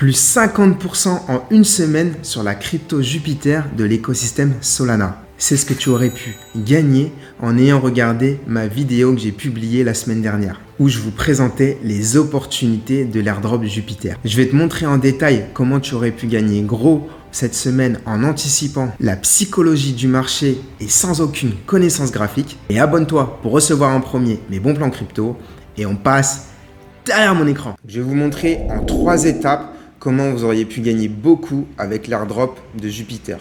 Plus 50% en une semaine sur la crypto Jupiter de l'écosystème Solana. C'est ce que tu aurais pu gagner en ayant regardé ma vidéo que j'ai publiée la semaine dernière, où je vous présentais les opportunités de l'airdrop Jupiter. Je vais te montrer en détail comment tu aurais pu gagner gros cette semaine en anticipant la psychologie du marché et sans aucune connaissance graphique. Et abonne-toi pour recevoir en premier mes bons plans crypto et on passe derrière mon écran. Je vais vous montrer en 3 étapes comment vous auriez pu gagner beaucoup avec l'airdrop de Jupiter.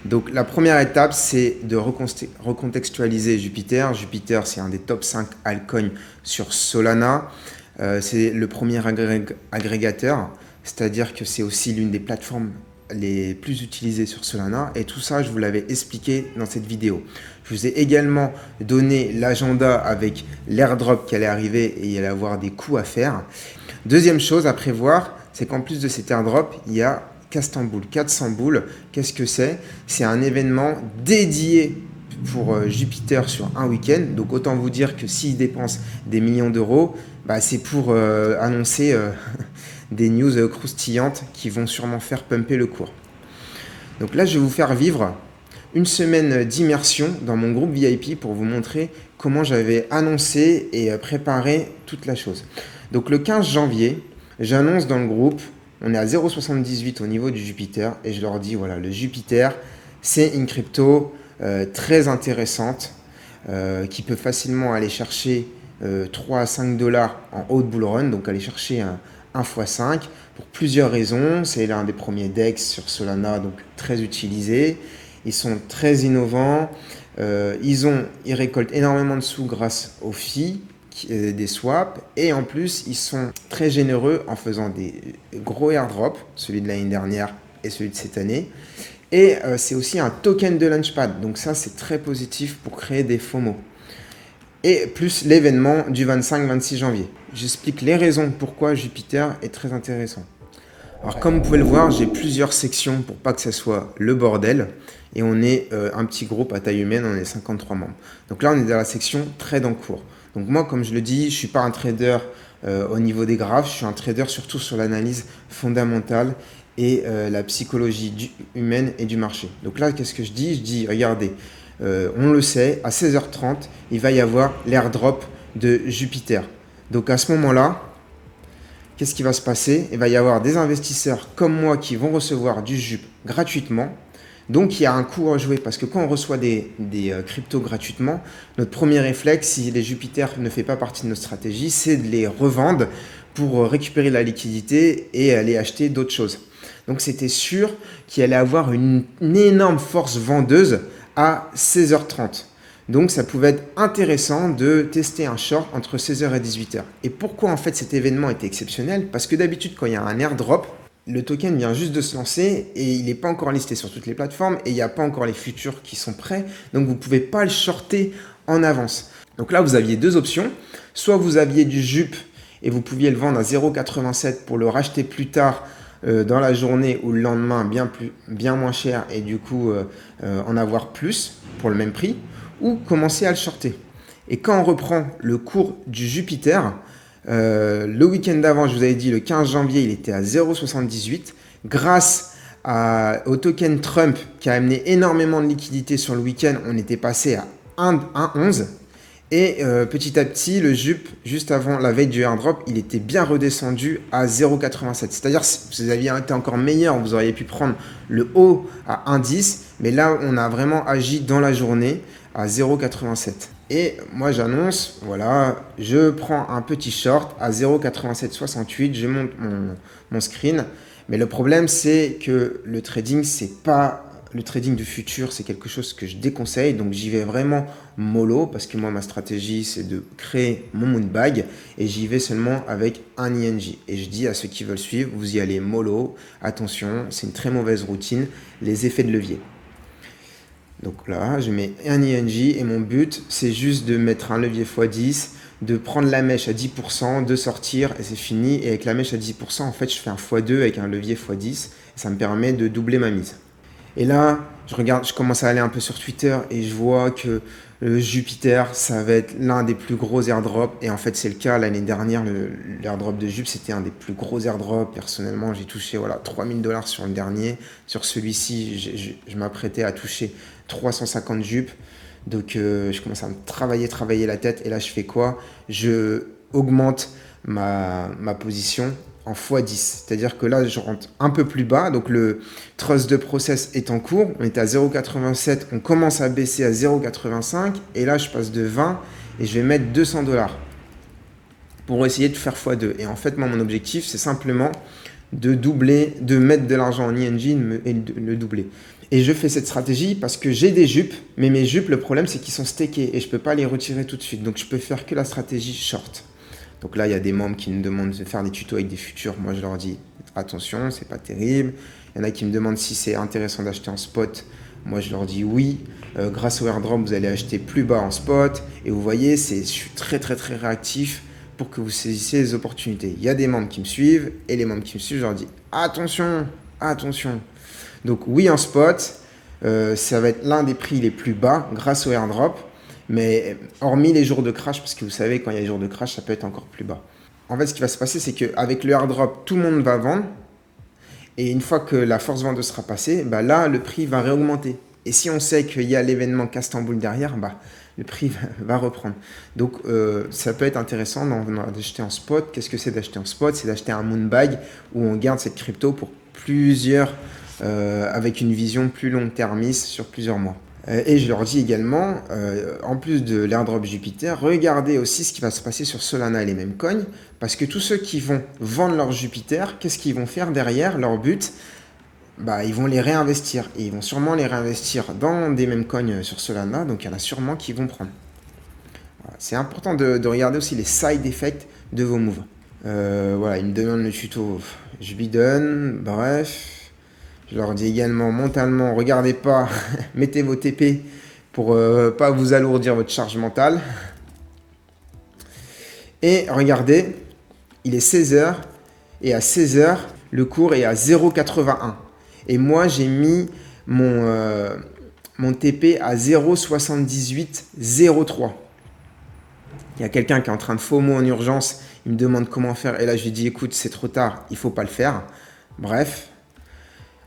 Donc la première étape, c'est de recontextualiser Jupiter. Jupiter, c'est un des top 5 altcoins sur Solana. C'est le premier agrégateur, c'est-à-dire que c'est aussi l'une des plateformes les plus utilisées sur Solana. Et tout ça, je vous l'avais expliqué dans cette vidéo. Je vous ai également donné l'agenda avec l'airdrop qui allait arriver et il allait avoir des coûts à faire. Deuxième chose à prévoir, c'est qu'en plus de cet airdrop, il y a Castamboule. 400 boules, qu'est-ce que c'est? C'est un événement dédié pour Jupiter sur un week-end. Donc autant vous dire que s'ils dépensent des millions d'euros, c'est pour annoncer des news croustillantes qui vont sûrement faire pumper le cours. Donc là, je vais vous faire vivre une semaine d'immersion dans mon groupe VIP pour vous montrer comment j'avais annoncé et préparé toute la chose. Donc le 15 janvier, j'annonce dans le groupe, on est à 0,78 au niveau du Jupiter et je leur dis voilà, le Jupiter, c'est une crypto très intéressante qui peut facilement aller chercher 3 à 5 dollars en haut de bull run, donc aller chercher un x5 pour plusieurs raisons. C'est l'un des premiers DEX sur Solana, donc très utilisé. Ils sont très innovants. Ils récoltent énormément de sous grâce aux fees des swaps et en plus ils sont très généreux en faisant des gros airdrops, celui de l'année dernière et celui de cette année. Et c'est aussi un token de Launchpad, donc ça c'est très positif pour créer des FOMO. Et plus l'événement du 25-26 janvier. J'explique les raisons pourquoi Jupiter est très intéressant. Alors comme vous pouvez le voir, j'ai plusieurs sections pour pas que ce soit le bordel. Et on est un petit groupe à taille humaine, on est 53 membres. Donc là on est dans la section trade en cours. Donc moi comme je le dis, je ne suis pas un trader au niveau des graphes, je suis un trader surtout sur l'analyse fondamentale et la psychologie humaine et du marché. Donc là qu'est-ce que je dis? Je dis regardez, on le sait, à 16h30, il va y avoir l'airdrop de Jupiter. Donc à ce moment-là, qu'est-ce qui va se passer? Il va y avoir des investisseurs comme moi qui vont recevoir du JUP gratuitement. Donc il y a un coût à jouer parce que quand on reçoit des cryptos gratuitement, notre premier réflexe, si les Jupiter ne fait pas partie de notre stratégie, c'est de les revendre pour récupérer la liquidité et aller acheter d'autres choses. Donc c'était sûr qu'il allait avoir une énorme force vendeuse à 16h30. Donc ça pouvait être intéressant de tester un short entre 16h et 18h. Et pourquoi en fait cet événement était exceptionnel? Parce que d'habitude quand il y a un airdrop, le token vient juste de se lancer et il n'est pas encore listé sur toutes les plateformes et il n'y a pas encore les futurs qui sont prêts. Donc vous ne pouvez pas le shorter en avance. Donc là vous aviez 2 options. Soit vous aviez du JUP et vous pouviez le vendre à 0,87 pour le racheter plus tard dans la journée ou le lendemain bien moins cher et du coup en avoir plus pour le même prix, ou commencer à le shorter. Et quand on reprend le cours du Jupiter, le week-end d'avant, je vous avais dit le 15 janvier, il était à 0,78 grâce au token Trump qui a amené énormément de liquidités sur le week-end. On était passé à 1,11 et petit à petit, le JUP, juste avant la veille du airdrop, il était bien redescendu à 0,87. C'est-à-dire, si vous aviez été encore meilleur, vous auriez pu prendre le haut à 1,10. Mais là, on a vraiment agi dans la journée à 0,87. Et moi, j'annonce, voilà, je prends un petit short à 0,8768. Je monte mon screen. Mais le problème, c'est que le trading, c'est pas... Le trading du futur, c'est quelque chose que je déconseille. Donc, j'y vais vraiment mollo parce que moi, ma stratégie, c'est de créer mon moonbag et j'y vais seulement avec un INJ. Et je dis à ceux qui veulent suivre, vous y allez mollo. Attention, c'est une très mauvaise routine. Les effets de levier. Donc là, je mets un INJ et mon but, c'est juste de mettre un levier x10, de prendre la mèche à 10%, de sortir et c'est fini. Et avec la mèche à 10%, en fait, je fais un x2 avec un levier x10 et ça me permet de doubler ma mise. Et là, je commence à aller un peu sur Twitter et je vois que le Jupiter, ça va être l'un des plus gros airdrops. Et en fait, c'est le cas. L'année dernière, l'airdrop de Jup, c'était un des plus gros airdrops. Personnellement, j'ai touché 3000 $ sur le dernier. Sur celui-ci, je m'apprêtais à toucher 350 Jup. Donc, je commence à me travailler la tête. Et là, je fais quoi? Je augmente ma position en x10. C'est-à-dire que là, je rentre un peu plus bas. Donc, le trust de process est en cours. On était à 0,87. On commence à baisser à 0,85. Et là, je passe de 20 et je vais mettre 200 $ pour essayer de faire x2. Et en fait, moi, mon objectif, c'est simplement de doubler, de mettre de l'argent en ING et de le doubler. Et je fais cette stratégie parce que j'ai des jupes, mais mes jupes, le problème, c'est qu'ils sont stakés et je ne peux pas les retirer tout de suite. Donc, je peux faire que la stratégie short. Donc là, il y a des membres qui me demandent de faire des tutos avec des futurs. Moi, je leur dis attention, c'est pas terrible. Il y en a qui me demandent si c'est intéressant d'acheter en spot. Moi, je leur dis oui. Grâce au airdrop, vous allez acheter plus bas en spot. Et vous voyez, je suis très, très, très réactif pour que vous saisissiez les opportunités. Il y a des membres qui me suivent et les membres qui me suivent, je leur dis attention, attention. Donc oui, en spot, ça va être l'un des prix les plus bas grâce au airdrop. Mais hormis les jours de crash, parce que vous savez, quand il y a les jours de crash, ça peut être encore plus bas. En fait, ce qui va se passer, c'est qu'avec le airdrop, tout le monde va vendre. Et une fois que la force vendeuse sera passée, là, le prix va réaugmenter. Et si on sait qu'il y a l'événement Casse-Tamboul derrière, le prix va reprendre. Donc, ça peut être intéressant d'acheter en spot. Qu'est-ce que c'est d'acheter en spot? C'est d'acheter un moonbag où on garde cette crypto pour avec une vision plus long-termiste sur plusieurs mois. Et je leur dis également, en plus de l'airdrop Jupiter, regardez aussi ce qui va se passer sur Solana et les mêmes coins, parce que tous ceux qui vont vendre leur Jupiter, qu'est-ce qu'ils vont faire derrière? Leur but, ils vont les réinvestir. Et ils vont sûrement les réinvestir dans des mêmes coins sur Solana, donc il y en a sûrement qui vont prendre. Voilà. C'est important de regarder aussi les side effects de vos moves. Ils me demandent le tuto, je lui donne, bref... Je leur dis également mentalement, regardez pas, mettez vos TP pour pas vous alourdir votre charge mentale. Et regardez, il est 16h et à 16h, le cours est à 0,81. Et moi, j'ai mis mon TP à 0,7803. Il y a quelqu'un qui est en train de FOMO en urgence, il me demande comment faire. Et là, je lui dis, écoute, c'est trop tard, il ne faut pas le faire. Bref.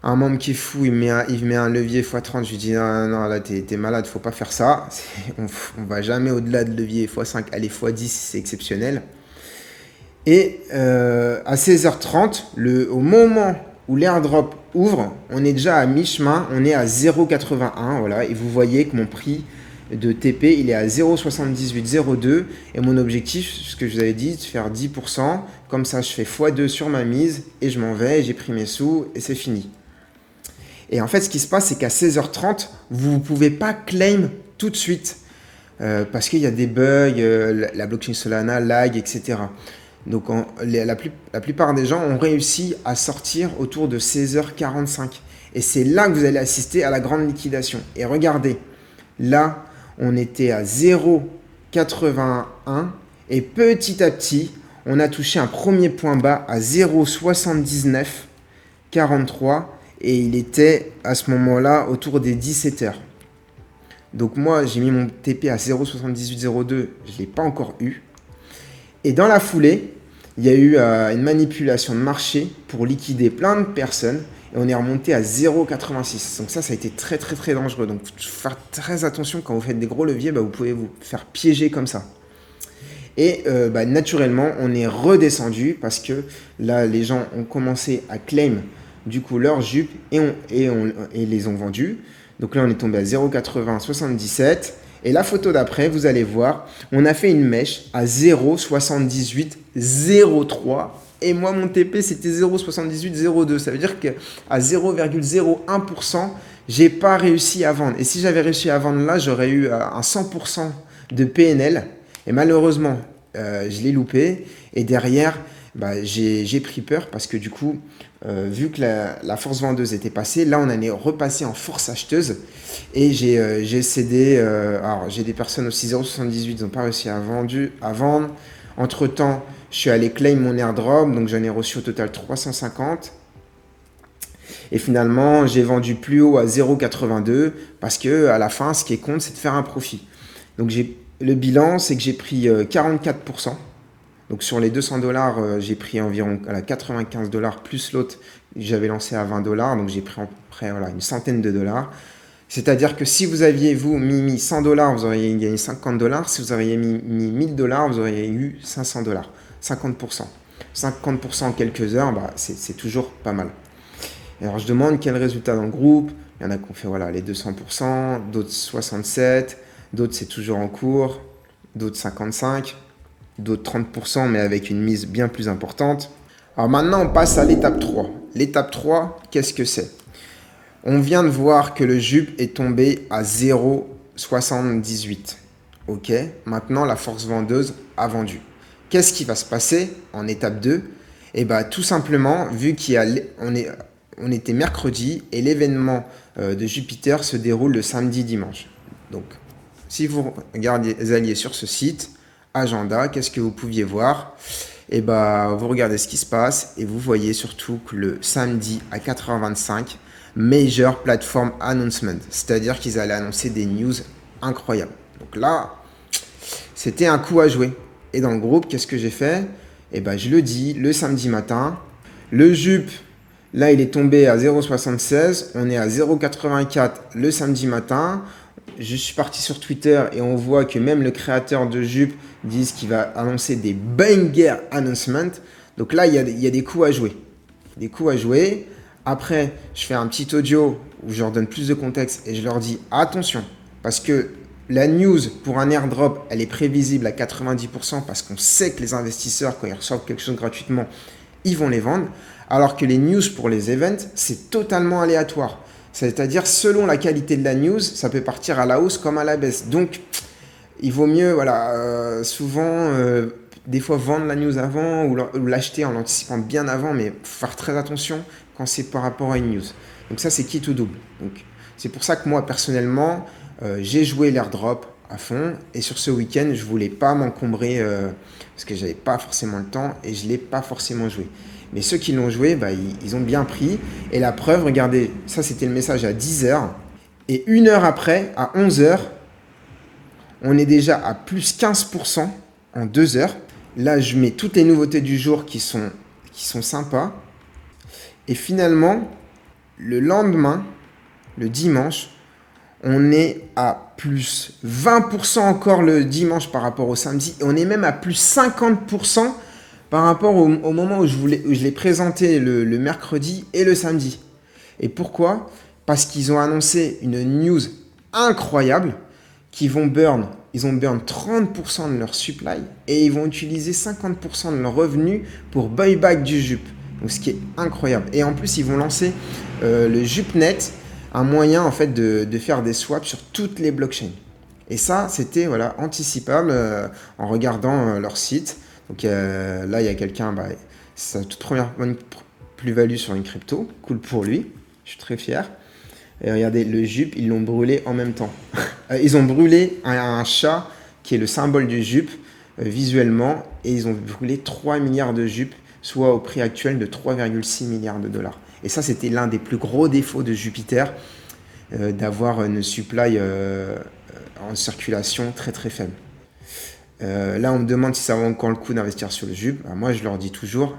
Un membre qui est fou, il met un levier x30, je lui dis non, là t'es malade, faut pas faire ça. On va jamais au-delà de levier x5, allez x10, c'est exceptionnel. Et à 16h30, au moment où l'airdrop ouvre, on est déjà à mi-chemin, on est à 0,81, voilà, et vous voyez que mon prix de TP, il est à 0,7802 et mon objectif, ce que je vous avais dit, de faire 10%, comme ça je fais x2 sur ma mise et je m'en vais, j'ai pris mes sous et c'est fini. Et en fait, ce qui se passe, c'est qu'à 16h30, vous ne pouvez pas claim tout de suite parce qu'il y a des bugs, la blockchain Solana lag, etc. Donc, la plupart des gens ont réussi à sortir autour de 16h45. Et c'est là que vous allez assister à la grande liquidation. Et regardez, là, on était à 0,81 et petit à petit, on a touché un premier point bas à 0,7943. Et il était à ce moment-là autour des 17 heures. Donc moi, j'ai mis mon TP à 0,7802. Je ne l'ai pas encore eu. Et dans la foulée, il y a eu une manipulation de marché pour liquider plein de personnes. Et on est remonté à 0,86. Donc ça a été très, très, très dangereux. Donc il faut faire très attention quand vous faites des gros leviers. Vous pouvez vous faire piéger comme ça. Et naturellement, on est redescendu parce que là, les gens ont commencé à claim du coup leur jupe et les ont vendus. Donc là on est tombé à 0,8077 et la photo d'après vous allez voir, on a fait une mèche à 0,7803 et moi mon TP c'était 0,7802. Ça veut dire qu'à 0,01% j'ai pas réussi à vendre. Et si j'avais réussi à vendre là, j'aurais eu un 100% de PNL et malheureusement je l'ai loupé et derrière j'ai pris peur parce que du coup, vu que la force vendeuse était passée, là on allait repasser en force acheteuse et j'ai cédé. Alors j'ai des personnes aussi 0,78, ils n'ont pas réussi à vendre. Entre temps, je suis allé claim mon airdrop, donc j'en ai reçu au total 350. Et finalement, j'ai vendu plus haut à 0,82 parce que à la fin, ce qui compte, c'est de faire un profit. Donc le bilan, c'est que j'ai pris 44%. Donc sur les 200 $, j'ai pris environ 95 $ plus l'autre, j'avais lancé à 20 $. Donc j'ai pris à peu près une centaine de dollars. C'est-à-dire que si vous aviez, vous, mis 100 $, vous auriez gagné 50 $. Si vous auriez mis 1000 $, vous auriez eu 500 $. 50%. 50% en quelques heures, c'est toujours pas mal. Alors je demande quel résultat dans le groupe. Il y en a qui ont fait les 200%, d'autres 67%, d'autres c'est toujours en cours, d'autres 55%, d'autres 30%, mais avec une mise bien plus importante. Alors maintenant, on passe à l'étape 3. L'étape 3, qu'est-ce que c'est? On vient de voir que le JUP est tombé à 0,78. Ok, maintenant la force vendeuse a vendu. Qu'est-ce qui va se passer en étape 2? Tout simplement, vu on était mercredi et l'événement de Jupiter se déroule le samedi-dimanche. Donc, si vous alliez sur ce site, agenda, qu'est-ce que vous pouviez voir? Vous regardez ce qui se passe et vous voyez surtout que le samedi à 4h25, Major Platform Announcement, c'est-à-dire qu'ils allaient annoncer des news incroyables. Donc là, c'était un coup à jouer. Et dans le groupe, qu'est-ce que j'ai fait? Je le dis, le samedi matin, le JUP, là, il est tombé à 0,76. On est à 0,84 le samedi matin. Je suis parti sur Twitter et on voit que même le créateur de JUP dit qu'il va annoncer des banger announcements. Donc là, il y a des coups à jouer. Des coups à jouer. Après, je fais un petit audio où je leur donne plus de contexte et je leur dis attention, parce que la news pour un airdrop, elle est prévisible à 90% parce qu'on sait que les investisseurs, quand ils reçoivent quelque chose gratuitement, ils vont les vendre. Alors que les news pour les events, c'est totalement aléatoire. C'est-à-dire, selon la qualité de la news, ça peut partir à la hausse comme à la baisse. Donc, il vaut mieux, souvent, des fois vendre la news avant ou l'acheter en l'anticipant bien avant, mais faire très attention quand c'est par rapport à une news. Donc ça, c'est quitte ou double. Donc, c'est pour ça que moi, personnellement, j'ai joué l'airdrop à fond. Et sur ce week-end, je ne voulais pas m'encombrer parce que je n'avais pas forcément le temps et je ne l'ai pas forcément joué. Mais ceux qui l'ont joué, ils ont bien pris. Et la preuve, regardez, ça c'était le message à 10h. Et une heure après, à 11h, on est déjà à plus 15% en 2 heures. Là, je mets toutes les nouveautés du jour qui sont sympas. Et finalement, le lendemain, le dimanche, on est à plus 20% encore le dimanche par rapport au samedi. Et on est même à plus 50% par rapport au moment où je l'ai présenté le mercredi et le samedi. Et pourquoi? Parce qu'ils ont annoncé une news incroyable qu'ils vont burn. Ils ont burn 30% de leur supply et ils vont utiliser 50% de leur revenu pour buyback du JUP. Donc, ce qui est incroyable. Et en plus, ils vont lancer le JUPNet, un moyen en fait de faire des swaps sur toutes les blockchains. Et ça, c'était anticipable en regardant leur site. Donc là, il y a quelqu'un, c'est sa toute première plus-value sur une crypto. Cool pour lui. Je suis très fier. Et regardez, le JUP, ils l'ont brûlé en même temps. Ils ont brûlé un chat qui est le symbole du JUP visuellement. Et ils ont brûlé 3 milliards de JUP, soit au prix actuel de 3,6 milliards de dollars. Et ça, c'était l'un des plus gros défauts de Jupiter, d'avoir une supply en circulation très très faible. Là, on me demande si ça vaut encore le coup d'investir sur le JUP. Moi, je leur dis toujours,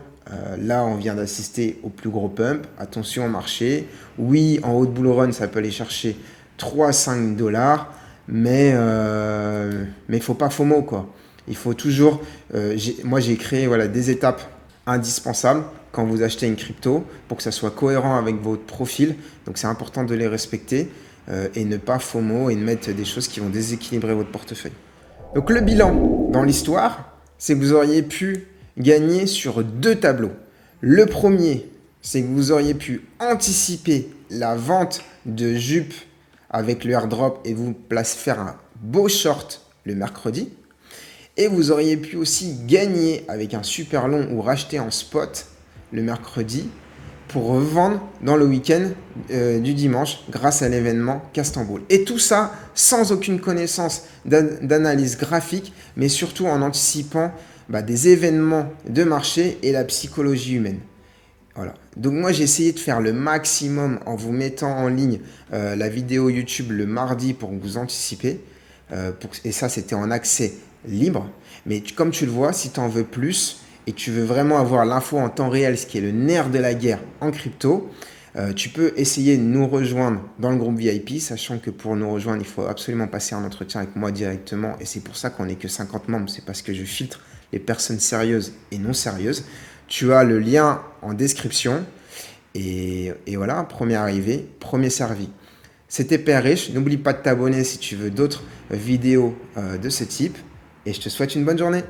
là, on vient d'assister au plus gros pump. Attention au marché. Oui, en haut de bull run, ça peut aller chercher 3-5 $, mais il ne faut pas FOMO, quoi. Il faut toujours... moi, j'ai créé des étapes indispensables quand vous achetez une crypto pour que ça soit cohérent avec votre profil. Donc, c'est important de les respecter et ne pas FOMO et de mettre des choses qui vont déséquilibrer votre portefeuille. Donc, le bilan dans l'histoire, c'est que vous auriez pu gagner sur 2 tableaux. Le premier, c'est que vous auriez pu anticiper la vente de JUP avec le airdrop et vous faire un beau short le mercredi. Et vous auriez pu aussi gagner avec un super long ou racheter en spot le mercredi pour revendre dans le week-end du dimanche grâce à l'événement Castanboul. Et tout ça sans aucune connaissance d'analyse graphique, mais surtout en anticipant des événements de marché et la psychologie humaine. Voilà. Donc moi j'ai essayé de faire le maximum en vous mettant en ligne la vidéo YouTube le mardi pour que vous anticipez. Et ça c'était en accès libre. Mais comme tu le vois, si tu en veux plus et que tu veux vraiment avoir l'info en temps réel, ce qui est le nerf de la guerre en crypto, tu peux essayer de nous rejoindre dans le groupe VIP, sachant que pour nous rejoindre, il faut absolument passer un entretien avec moi directement. Et c'est pour ça qu'on n'est que 50 membres. C'est parce que je filtre les personnes sérieuses et non sérieuses. Tu as le lien en description. Et voilà, premier arrivé, premier servi. C'était Père Riche. N'oublie pas de t'abonner si tu veux d'autres vidéos de ce type. Et je te souhaite une bonne journée.